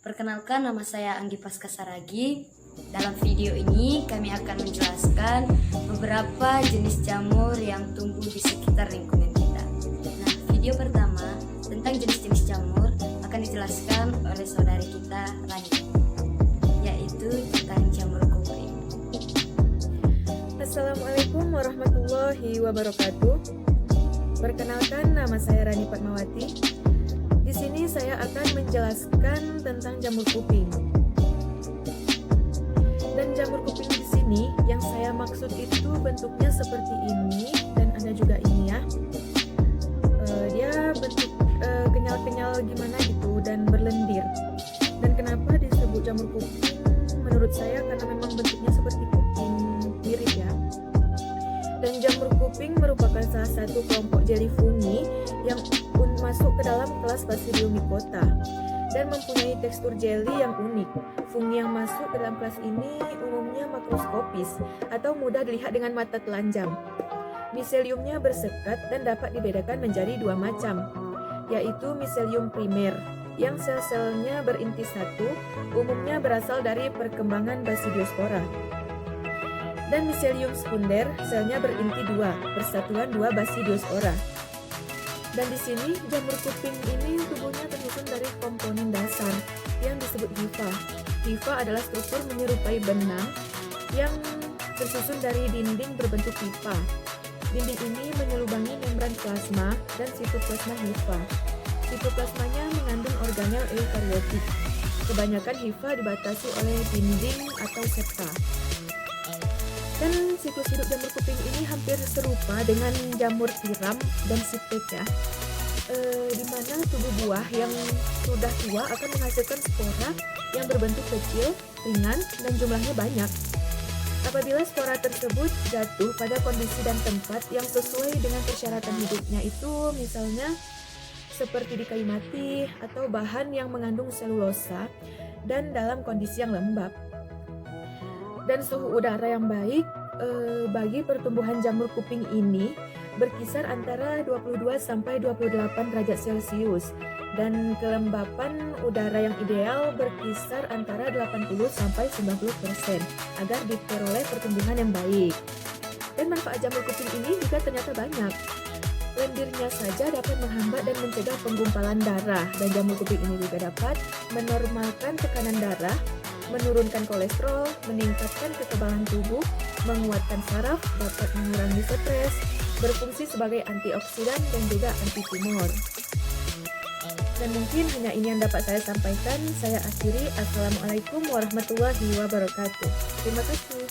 Perkenalkan, nama saya Anggi Paskasaragi. Dalam video ini kami akan menjelaskan beberapa jenis jamur yang tumbuh di sekitar lingkungan kita. Nah, video pertama tentang jenis-jenis jamur akan dijelaskan oleh saudari kita Rani, yaitu tentang jamur kuping. Assalamualaikum warahmatullahi wabarakatuh. Perkenalkan, nama saya Rani Fatmawati. Di sini saya akan menjelaskan tentang jamur kuping. Dan jamur kuping di sini yang saya maksud itu bentuknya seperti ini dan ada juga ini ya. Dia bentuk kenyal-kenyal gimana gitu dan berlendir. Dan kenapa disebut jamur kuping? Menurut saya karena memang bentuknya seperti kuping, mirip ya. Dan jamur kuping merupakan salah satu kelompok jeli fungi yang masuk ke dalam kelas Basidiomycota dan mempunyai tekstur jeli yang unik. Fungi yang masuk ke dalam kelas ini umumnya makroskopis atau mudah dilihat dengan mata telanjang. Miseliumnya bersekat dan dapat dibedakan menjadi dua macam, yaitu miselium primer yang sel-selnya berinti satu, umumnya berasal dari perkembangan Basidiospora. Dan miselium sekunder, selnya berinti dua, persatuan dua Basidiospora. Dan di sini jamur kuping ini tubuhnya tersusun dari komponen dasar yang disebut hifa. Hifa adalah struktur menyerupai benang yang tersusun dari dinding berbentuk hifa. Dinding ini menyelubangi membran plasma dan sitoplasma hifa. Sitoplasmanya mengandung organel eukariotik. Kebanyakan hifa dibatasi oleh dinding atau septa. Dan siklus hidup jamur kuping ini hampir serupa dengan jamur tiram dan sipit ya, di mana tubuh buah yang sudah tua akan menghasilkan spora yang berbentuk kecil, ringan, dan jumlahnya banyak. Apabila spora tersebut jatuh pada kondisi dan tempat yang sesuai dengan persyaratan hidupnya itu, misalnya seperti di kayu mati atau bahan yang mengandung selulosa dan dalam kondisi yang lembab. Dan suhu udara yang baik bagi pertumbuhan jamur kuping ini berkisar antara 22 sampai 28 derajat Celcius dan kelembapan udara yang ideal berkisar antara 80 sampai 90% agar diperoleh pertumbuhan yang baik. Dan manfaat jamur kuping ini juga ternyata banyak. Lendirnya saja dapat menghambat dan mencegah penggumpalan darah, dan jamur kuping ini juga dapat menormalkan tekanan darah, menurunkan kolesterol, meningkatkan kekebalan tubuh, menguatkan saraf, dapat mengurangi stres, berfungsi sebagai antioksidan dan juga anti tumor. Dan mungkin hanya ini yang dapat saya sampaikan. Saya akhiri. Assalamualaikum warahmatullahi wabarakatuh. Terima kasih.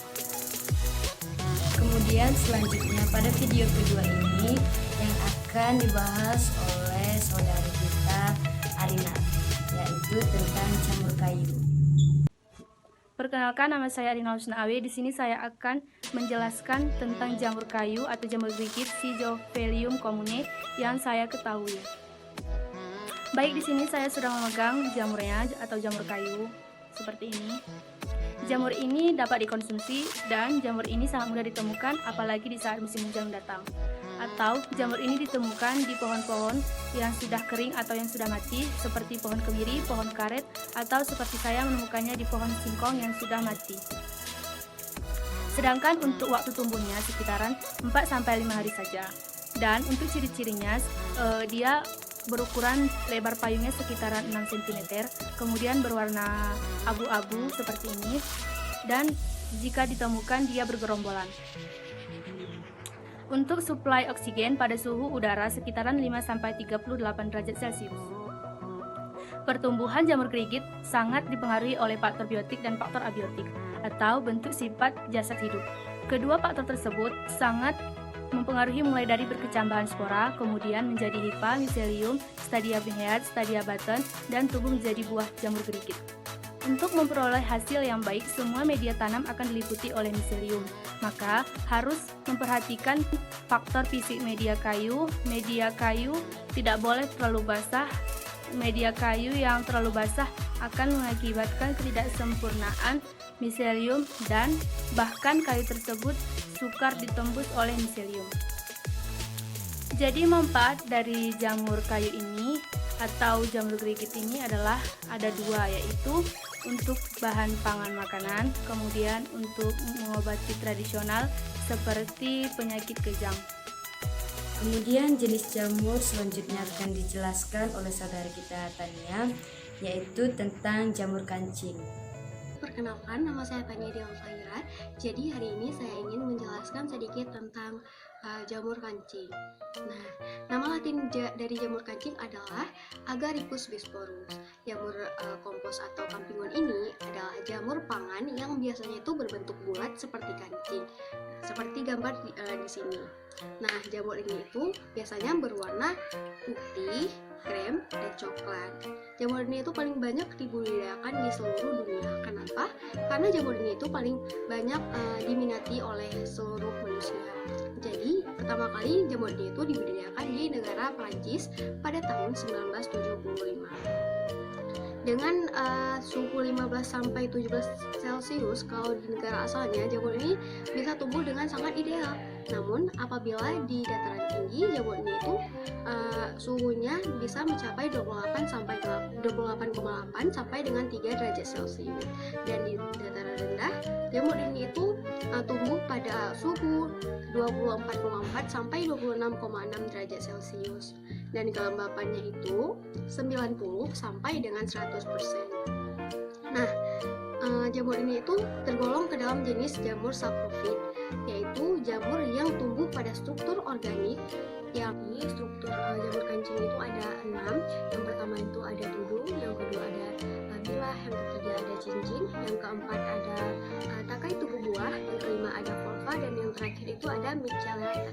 Kemudian selanjutnya pada video kedua ini yang akan dibahas oleh saudari kita Arina, yaitu tentang jamur kayu. Perkenalkan, nama saya Arina Husna Awe. Di sini saya akan menjelaskan tentang jamur kayu atau jamur gigit Physophilium comune yang saya ketahui. Baik, di sini saya sudah memegang jamurnya atau jamur kayu seperti ini. Jamur ini dapat dikonsumsi dan jamur ini sangat mudah ditemukan apalagi di saat musim hujan datang. Atau jamur ini ditemukan di pohon-pohon yang sudah kering atau yang sudah mati seperti pohon kemiri, pohon karet, atau seperti saya menemukannya di pohon singkong yang sudah mati. Sedangkan untuk waktu tumbuhnya sekitaran 4-5 hari saja. Dan untuk ciri-cirinya, dia berukuran lebar payungnya sekitaran 6 cm, kemudian berwarna abu-abu seperti ini, dan jika ditemukan dia bergerombolan. Untuk suplai oksigen pada suhu udara sekitaran 5-38 derajat Celcius. Pertumbuhan jamur gerigit sangat dipengaruhi oleh faktor biotik dan faktor abiotik atau bentuk sifat jasad hidup. Kedua faktor tersebut sangat mempengaruhi mulai dari berkecambahan spora, kemudian menjadi hifa, miselium, stadia pinhead, stadia button, dan tumbuh menjadi buah jamur gerigit. Untuk memperoleh hasil yang baik, semua media tanam akan diliputi oleh miselium. Maka harus memperhatikan faktor fisik media kayu. Media kayu tidak boleh terlalu basah. Media kayu yang terlalu basah akan mengakibatkan ketidaksempurnaan miselium dan bahkan kayu tersebut sukar ditembus oleh miselium. Jadi manfaat dari jamur kayu ini atau jamur gerigit ini adalah ada dua, yaitu untuk bahan pangan makanan, kemudian untuk mengobati tradisional seperti penyakit kejang. Kemudian jenis jamur selanjutnya akan dijelaskan oleh saudara kita Tania, yaitu tentang jamur kancing. Perkenalkan, nama saya Tania Delfaira. Jadi hari ini saya ingin menjelaskan sedikit tentang jamur kancing. Nah, nama latin dari jamur kancing adalah Agaricus bisporus. Jamur kompos atau kampingon ini adalah jamur pangan yang biasanya itu berbentuk bulat seperti kancing. Nah, seperti gambar di sini. Nah, jamur ini itu biasanya berwarna putih, krem, dan coklat. Jamur ini itu paling banyak dibudidayakan di seluruh dunia. Kenapa? Karena jamur ini itu paling banyak diminati oleh seluruh manusia. Jadi, pertama kali jamur ini itu dibudidayakan di negara Prancis pada tahun 1975. Dengan suhu 15 sampai 17 Celcius, kalau di negara asalnya jamur ini bisa tumbuh dengan sangat ideal. Namun apabila di dataran tinggi, jamur ini itu suhunya bisa mencapai 28,8 sampai dengan 3 derajat Celcius. Dan di dataran rendah, jamur ini itu tumbuh pada suhu 24,4 sampai 26,6 derajat Celcius. Dan kelembapannya itu 90 sampai dengan 100%. Nah, jamur ini itu tergolong ke dalam jenis jamur saprofit, yaitu jamur yang tumbuh pada struktur organik. Yang struktur jamur kancing itu ada 6. Yang pertama itu ada dudung, yang kedua ada bilah, yang ketiga ada cincin, yang keempat ada takai tubuh buah, yang kelima ada volva, dan yang terakhir itu ada Michelia area.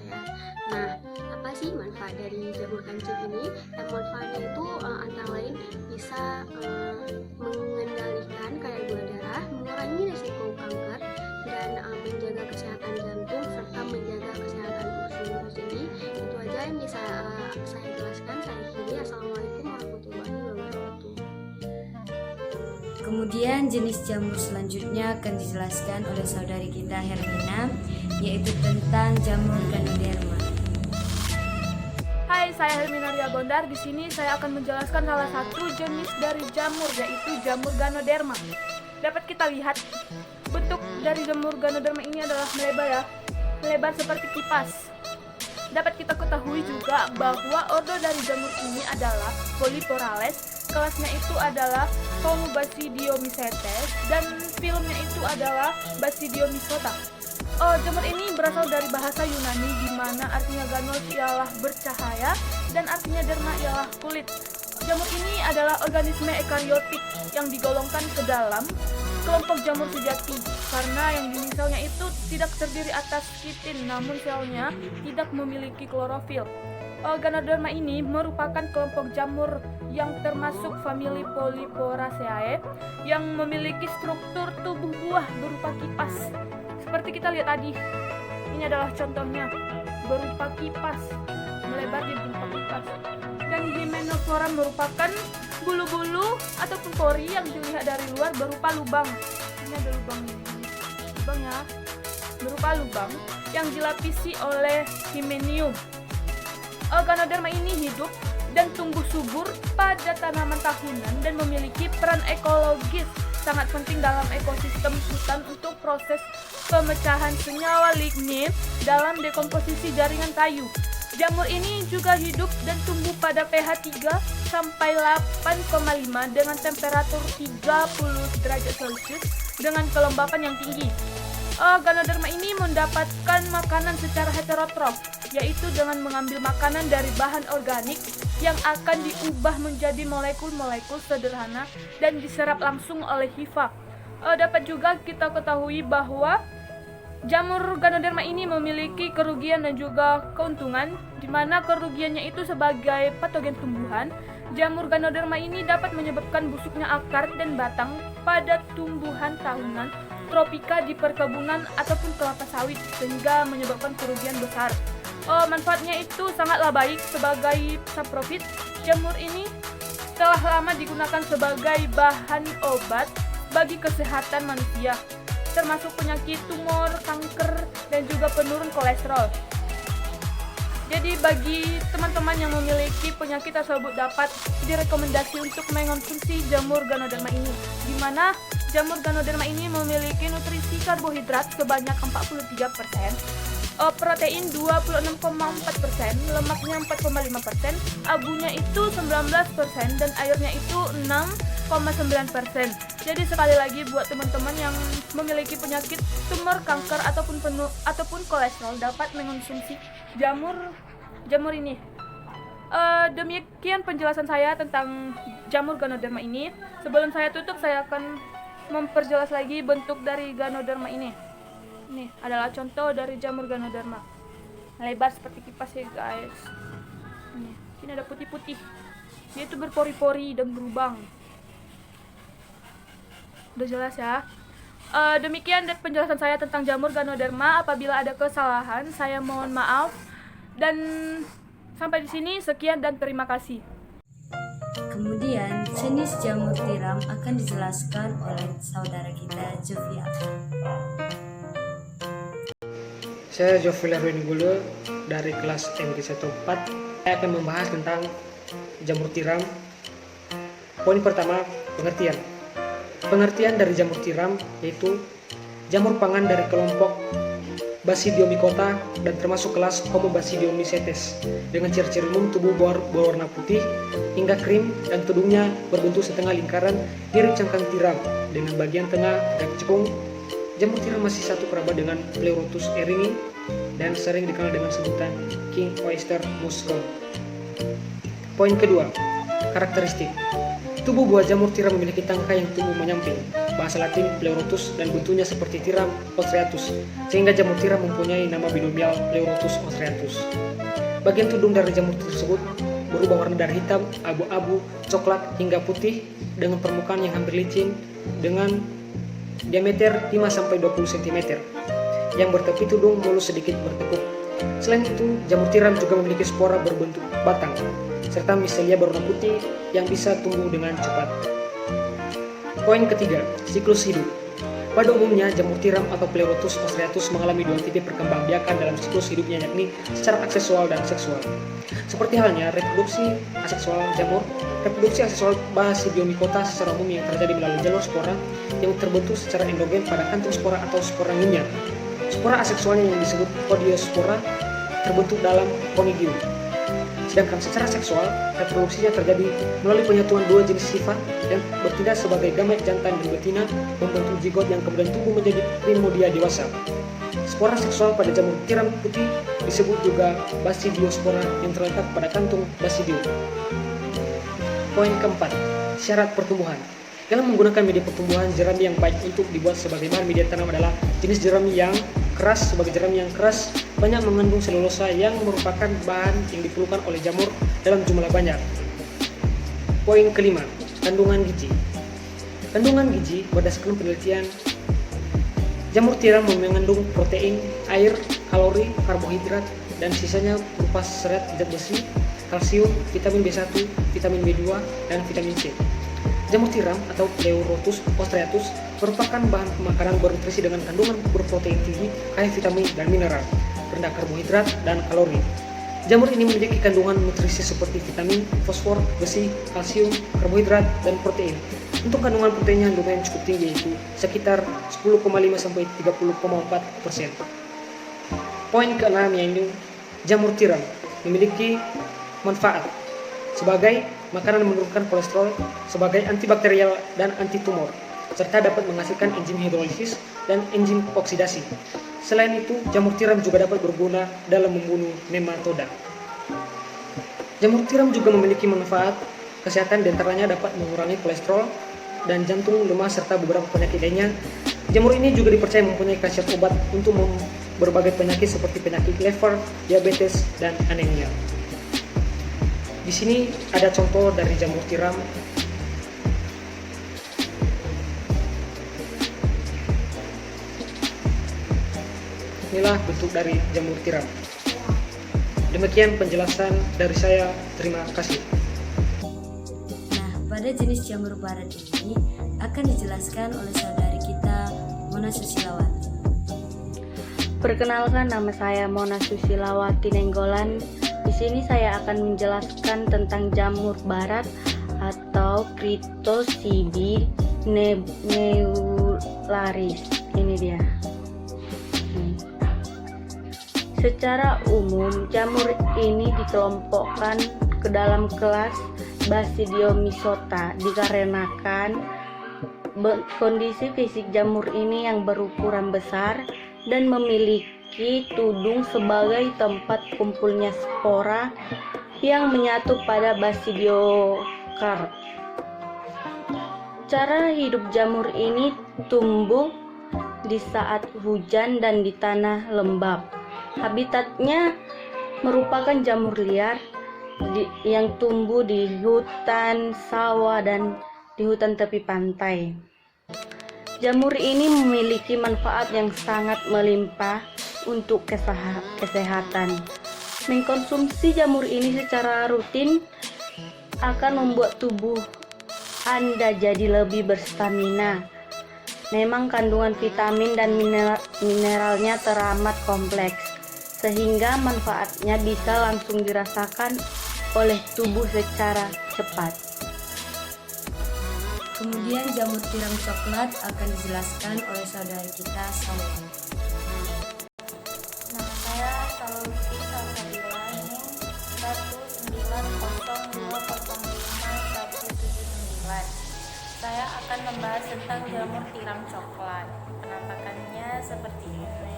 Nah, apa sih manfaat dari jamur kancing ini? Dan manfaatnya itu antara lain bisa mengendalikan kadar gula darah, mengurangi risiko kanker, dan menjaga kesehatan jantung serta menjaga kesehatan usus. Jadi itu aja yang bisa saya jelaskan. Saya akhiri. Assalamualaikum warahmatullahi wabarakatuh. Kemudian jenis jamur selanjutnya akan dijelaskan oleh saudari kita Hermina, yaitu tentang jamur Ganoderma. Hai, saya Hermina Ria Bondar. Di sini saya akan menjelaskan salah satu jenis dari jamur, yaitu jamur Ganoderma. Dapat kita lihat, bentuk dari jamur Ganoderma ini adalah melebar seperti kipas. Dapat kita ketahui juga bahwa ordo dari jamur ini adalah Polyporales, kelasnya itu adalah Homobasidiomycetes, dan filmnya itu adalah Basidiomycota. Jamur ini berasal dari bahasa Yunani, di mana artinya ganos ialah bercahaya dan artinya derma ialah kulit. Jamur ini adalah organisme ekariotik yang digolongkan ke dalam kelompok jamur sejati, karena yang di selnya itu tidak terdiri atas kitin, namun selnya tidak memiliki klorofil. Ganoderma ini merupakan kelompok jamur yang termasuk famili Polyporaceae yang memiliki struktur tubuh buah berupa kipas. Seperti kita lihat tadi, ini adalah contohnya, berupa kipas, melebar di berupa kipas. Dan hymenophora merupakan bulu-bulu ataupun pori yang dilihat dari luar berupa lubang. Ini ada lubangnya, berupa lubang yang dilapisi oleh hymenium. Ganoderma ini hidup dan tumbuh subur pada tanaman tahunan dan memiliki peran ekologis sangat penting dalam ekosistem hutan untuk proses pemecahan senyawa lignin dalam dekomposisi jaringan kayu. Jamur ini juga hidup dan tumbuh pada pH 3 sampai 8,5 dengan temperatur 30 derajat Celcius dengan kelembapan yang tinggi. Ganoderma ini mendapatkan makanan secara heterotrof, yaitu dengan mengambil makanan dari bahan organik yang akan diubah menjadi molekul-molekul sederhana dan diserap langsung oleh hifa. Dapat juga kita ketahui bahwa jamur Ganoderma ini memiliki kerugian dan juga keuntungan, di mana kerugiannya itu sebagai patogen tumbuhan. Jamur Ganoderma ini dapat menyebabkan busuknya akar dan batang pada tumbuhan tahunan tropika di perkebunan ataupun kelapa sawit, sehingga menyebabkan kerugian besar. Manfaatnya itu sangatlah baik sebagai saprofit. Jamur ini telah lama digunakan sebagai bahan obat bagi kesehatan manusia, termasuk penyakit tumor, kanker, dan juga penurun kolesterol. Jadi bagi teman-teman yang memiliki penyakit tersebut dapat direkomendasi untuk mengonsumsi jamur Ganoderma ini, di mana jamur Ganoderma ini memiliki nutrisi karbohidrat sebanyak 43%, protein 26,4%, lemaknya 4,5%, abunya itu 19%, dan airnya itu 6,9%. Jadi sekali lagi buat teman-teman yang memiliki penyakit tumor, kanker ataupun kolesterol dapat mengonsumsi jamur ini. Demikian penjelasan saya tentang jamur Ganoderma ini. Sebelum saya tutup, saya akan memperjelas lagi bentuk dari Ganoderma ini. Ini adalah contoh dari jamur Ganoderma. Lebar seperti kipas ya guys. Ini ada putih-putih. Dia itu berpori-pori dan berlubang. Udah jelas ya. Demikian penjelasan saya tentang jamur Ganoderma. Apabila ada kesalahan, saya mohon maaf. Dan sampai di sini, sekian dan terima kasih. Kemudian jenis jamur tiram akan dijelaskan oleh saudara kita Jovia. Saya Jovia Ruinigulu dari kelas MG14. Saya akan membahas tentang jamur tiram. Poin pertama, pengertian. Pengertian dari jamur tiram yaitu jamur pangan dari kelompok Basidiomycota dan termasuk kelas Homo Basidiomycetes dengan ciri-ciri umum tubuh berwarna putih hingga krim dan tudungnya berbentuk setengah lingkaran mirip cangkang tiram dengan bagian tengah agak cekung. Jamur tiram masih satu kerabat dengan Pleurotus eringi dan sering dikenal dengan sebutan King Oyster Mushroom. Poin kedua, karakteristik. Tubuh buah jamur tiram memiliki tangkai yang tumbuh menyamping, bahasa Latin Pleurotus, dan bentuknya seperti tiram ostreatus, sehingga jamur tiram mempunyai nama binomial Pleurotus ostreatus. Bagian tudung dari jamur tersebut berubah warna dari hitam, abu-abu, coklat, hingga putih dengan permukaan yang hampir licin dengan diameter 5-20 cm, yang bertepi tudung mulus sedikit bertekuk. Selain itu, jamur tiram juga memiliki spora berbentuk batang, serta miselia berwarna putih yang bisa tumbuh dengan cepat. Poin ketiga, siklus hidup. Pada umumnya, jamur tiram atau Pleurotus ostreatus mengalami dua tipe perkembangbiakan dalam siklus hidupnya, yakni secara aksesual dan seksual. Seperti halnya reproduksi aseksual jamur, reproduksi aseksual Basidiomycota secara umum yang terjadi melalui jalur spora yang terbentuk secara endogen pada kantung spora atau sporangiumnya. Spora aseksualnya yang disebut podiospora terbentuk dalam conidium. Sedangkan secara seksual, reproduksinya terjadi melalui penyatuan dua jenis sifat yang bertindak sebagai gamet jantan dan betina membentuk zigot yang kemudian tumbuh menjadi primodia dewasa. Spora seksual pada jamur tiram putih disebut juga Basidiospora yang terletak pada kantung basidium. Poin keempat, syarat pertumbuhan. Dalam menggunakan media pertumbuhan, jerami yang baik untuk dibuat sebagai bahan media tanam adalah jenis jerami yang keras. Sebagai jerami yang keras, banyak mengandung selulosa yang merupakan bahan yang diperlukan oleh jamur dalam jumlah banyak. Poin kelima, kandungan gizi. Kandungan gizi berdasarkan penelitian, jamur tiram mengandung protein, air, kalori, karbohidrat, dan sisanya berupa serat, zat besi, kalsium, vitamin B1, vitamin B2, dan vitamin C. Jamur tiram atau Pleurotus ostreatus merupakan bahan makanan bernutrisi dengan kandungan berprotein tinggi, kaya vitamin dan mineral, rendah karbohidrat dan kalori. Jamur ini memiliki kandungan nutrisi seperti vitamin, fosfor, besi, kalsium, karbohidrat, dan protein. Untuk kandungan proteinnya lumayan cukup tinggi, yaitu sekitar 10,5-30,4%. Poin ke-6 yaitu jamur tiram memiliki manfaat sebagai makanan menurunkan kolesterol, sebagai antibakterial dan antitumor, serta dapat menghasilkan enzim hidrolisis dan enzim oksidasi. Selain itu, jamur tiram juga dapat berguna dalam membunuh nematoda. Jamur tiram juga memiliki manfaat kesehatan, diantaranya dapat mengurangi kolesterol dan jantung, lemas, serta beberapa penyakit lainnya. Jamur ini juga dipercaya mempunyai khasiat obat untuk berbagai penyakit seperti penyakit liver, diabetes, dan anemia. Di sini ada contoh dari jamur tiram. Inilah bentuk dari jamur tiram. Demikian penjelasan dari saya. Terima kasih. Nah, pada jenis jamur barat ini akan dijelaskan oleh saudari kita Mona Susilawati. Perkenalkan, nama saya Mona Susilawati Nenggolan. Di sini saya akan menjelaskan tentang jamur barat atau Cryptosporidae nebularis. Ini dia. Secara umum, jamur ini dikelompokkan ke dalam kelas Basidiomysota dikarenakan kondisi fisik jamur ini yang berukuran besar dan memiliki tudung sebagai tempat kumpulnya spora yang menyatu pada basidiokarp. Cara hidup jamur ini tumbuh di saat hujan dan di tanah lembab. Habitatnya merupakan jamur liar yang tumbuh di hutan, sawah, dan di hutan tepi pantai. Jamur ini memiliki manfaat yang sangat melimpah untuk kesehatan. Mengkonsumsi jamur ini secara rutin akan membuat tubuh Anda jadi lebih berstamina. Memang kandungan vitamin dan mineralnya teramat kompleks, sehingga manfaatnya bisa langsung dirasakan oleh tubuh secara cepat. Kemudian jamur tiram coklat akan dijelaskan oleh saudara kita Salwa. Nama saya Salwa Salsabila ini 190200519. Saya akan membahas tentang jamur tiram coklat. Penampakannya seperti ini.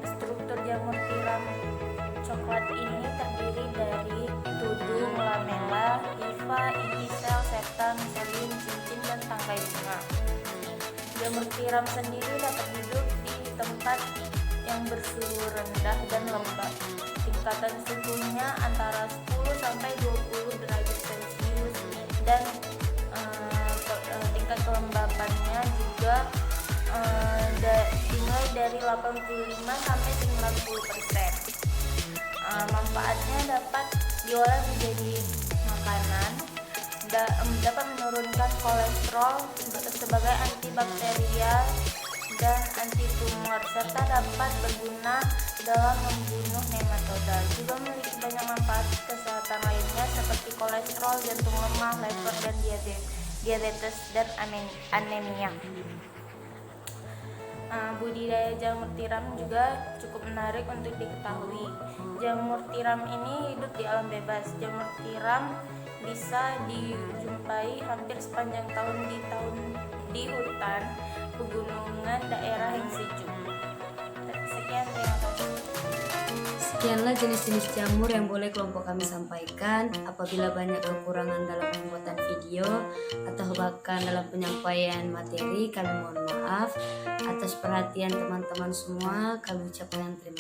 Struktur jamur tiram coklat ini terdiri dari tudung, lamela, hifa, inti sel, septa, miselin, cincin, dan tangkai bunga. Jamur tiram sendiri dapat hidup di tempat yang bersuhu rendah dan lembab. Tingkatan suhunya antara 10 sampai 20 derajat Celcius dan tingkat kelembabannya juga dimulai dari 85 sampai 90%. Manfaatnya dapat diolah menjadi makanan, dapat menurunkan kolesterol sebagai antibakterial dan anti tumor, serta dapat berguna dalam membunuh nematoda. Juga memiliki banyak manfaat kesehatan lainnya seperti kolesterol, jantung lemah, liver, dan diabetes dan anemia. Budidaya jamur tiram juga cukup menarik untuk diketahui. Jamur tiram ini hidup di alam bebas. Jamur tiram bisa dijumpai hampir sepanjang tahun di hutan, pegunungan, daerah yang sejuk. Sekian, terima kasih. Sekianlah jenis-jenis jamur yang boleh kelompok kami sampaikan. Apabila banyak kekurangan dalam pembuatan video atau bahkan dalam penyampaian materi, kami mohon maaf. Atas perhatian teman-teman semua, kami ucapkan terima kasih.